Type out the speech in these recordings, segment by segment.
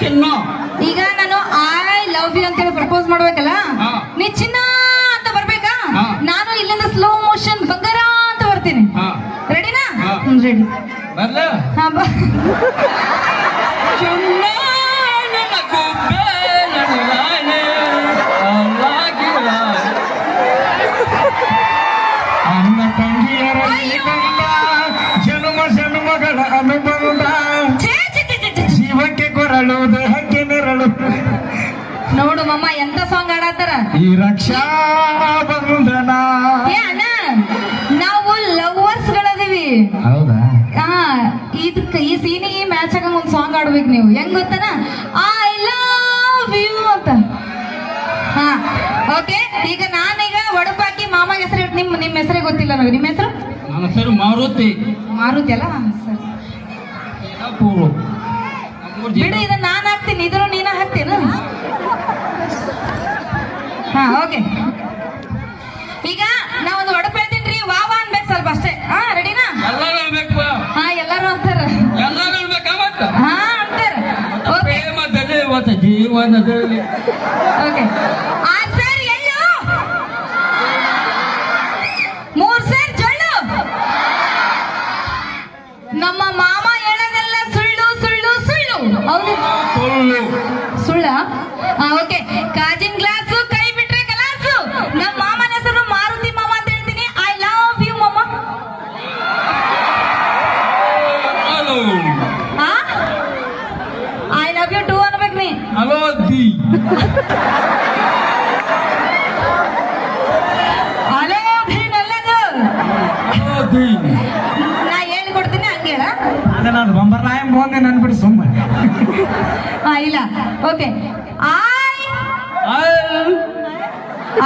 ಚಿನ್ನ. ಈಗ ನಾನು ಐ ಲವ್ ಯು ಅಂತೇಳಿ ಪ್ರಪೋಸ್ ಮಾಡ್ಬೇಕಲ್ಲ, ನೀ ಚಿನ್ನ ಅಂತ ಬರ್ಬೇಕಾ? ನಾನು ಇಲ್ಲಿಂದ ಸ್ಲೋ ಮೋಷನ್ ಬಂಗಾರ ಅಂತ ಬರ್ತೀನಿ. ರೆಡಿನಾ? ರೆಡಿ. ಬರ್ಲ ಹಾ ಬಾ. ಚಿನ್ನ ನನ್ನ ಗುಬ್ಬೆ ನನ್ನ ರಾಣಿ ಅಲ್ಲಾಗಿಲ್ಲ. ಅನ್ನ ತಂಗಿಯರಲ್ಲಿ ಬಂದ ಜನ್ಮ ಜನ್ಮಗಳ ಅನುಬಂಧ, ಜೀವಕ್ಕೆ ಕೊರಳು ದೇಹಕ್ಕೆ ನೆರಳು. ನೋಡು ಮಮ್ಮ ಎಂತ ಸಾಂಗ್ ಆಡತ್ತಾರ. ಈ ರಕ್ಷಾ ಬಂಧನ. ಏ ಅಣ್ಣ, ನಾವು ಲವರ್ಸ್ ಗಳದೀವಿ. ಹೌದಾ? ಹಾ, ಇದಕ್ಕೆ ಈ ಸೀನಿಗೆ ಮ್ಯಾಚ್ ಆಗ ಒಂದ್ ಸಾಂಗ್ ಆಡ್ಬೇಕು ನೀವು. ಹೆಂಗ್ ಗೊತ್ತನ? ಐ ಲವ್ ಯು ಅಂತ. ಹಾ ಓಕೆ. ಈಗ ನಾನೀಗ ಒಡಪಾಕಿ ಮಾಮ ಹೆಸರು ನಿಮ್ಮ ಹೆಸರೇ ಗೊತ್ತಿಲ್ಲ ನನಗೆ. ನಿಮ್ಮ ಹೆಸರು? ನನ್ನ ಹೆಸರು ಮಾರುತಿ. ಮಾರುತಿ ಅಲ್ಲ ಸರ್? ಬಿಡು, ಇದನ್ನ ನಾನು ಹಾಕ್ತೀನಿ, ಇದ್ರು ನೀನ ಹಾಕ್ತೇನು? ಹಾ ಓಕೆ. ಈಗ ನಾ ಒಂದು ಒಡಪ ಹೇಳ್ತೀನಿ, ವಾವ ಅನ್ಬೇಕು ಸ್ವಲ್ಪ ಅಷ್ಟೇ. ಹಾ ರೆಡಿನಾ? ಎಲ್ಲರೂ ಹೇಳ್ಬೇಕು. ಹಾ ಎಲ್ಲಾರು ಅಂತಾರ. ಎಲ್ಲರೂ ಹೇಳ್ಬೇಕಾ ಮತ್ತ? ಹಾ ಅಂತಾರ. ಓಕೆ ಪ್ರೇಮದಲ್ಲಿ ಇವತ್ತು ಜೀವನದಲ್ಲಿ. ಓಕೆ. ಆನ್ಸರ್ ಎಲ್ಲು? 3 ಸೇರ್ ಜೊಳ್ಳು. ನಮ್ಮ ಮಾಮ ಹೇಳೋದೆಲ್ಲ ಸುಳ್ಳು ಸುಳ್ಳು ಸುಳ್ಳು. ಹೌದು ಸುಳ್ಳು. ಸುಳ್ಳ? ಓಕೆ. ಕಾಜಿನ ಗ್ಲಾಸು ಕೈ ಬಿಟ್ರೆ ಕಲಾಸು. ನಮ್ಮ ಮಾಮನ ಹೆಸರು ಮಾರುತಿ ಮಾಮ ಅಂತ ಹೇಳ್ತೀನಿ. ಐ ಲವ್ ಯು ಮಾಮ. Hello. I love you too ಅನ್ಬೇಕು ನೀ. ಹಲೋ ಅದ್ದಿ. ಹಲೋ ಅಲ್ಲದು. ಹಲೋ ಅದ್ದಿ. ನಾ ಹೇಳಿಕೊಡ್ತೀನಿ ಹಂಗೆ ಹೇಳ. ಅದ ನಾನು ಬಂಬರ್ಲಾಯ ಮುಂದೆ ನನ್ಬಿಟ್ಟು ಸುಮ್ಮ. ಹಾ ಇಲ್ಲ. ಓಕೆ.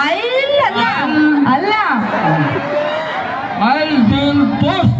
ಐ ಅಲ್ಲ ಅಲ್ಲ. I'll do post.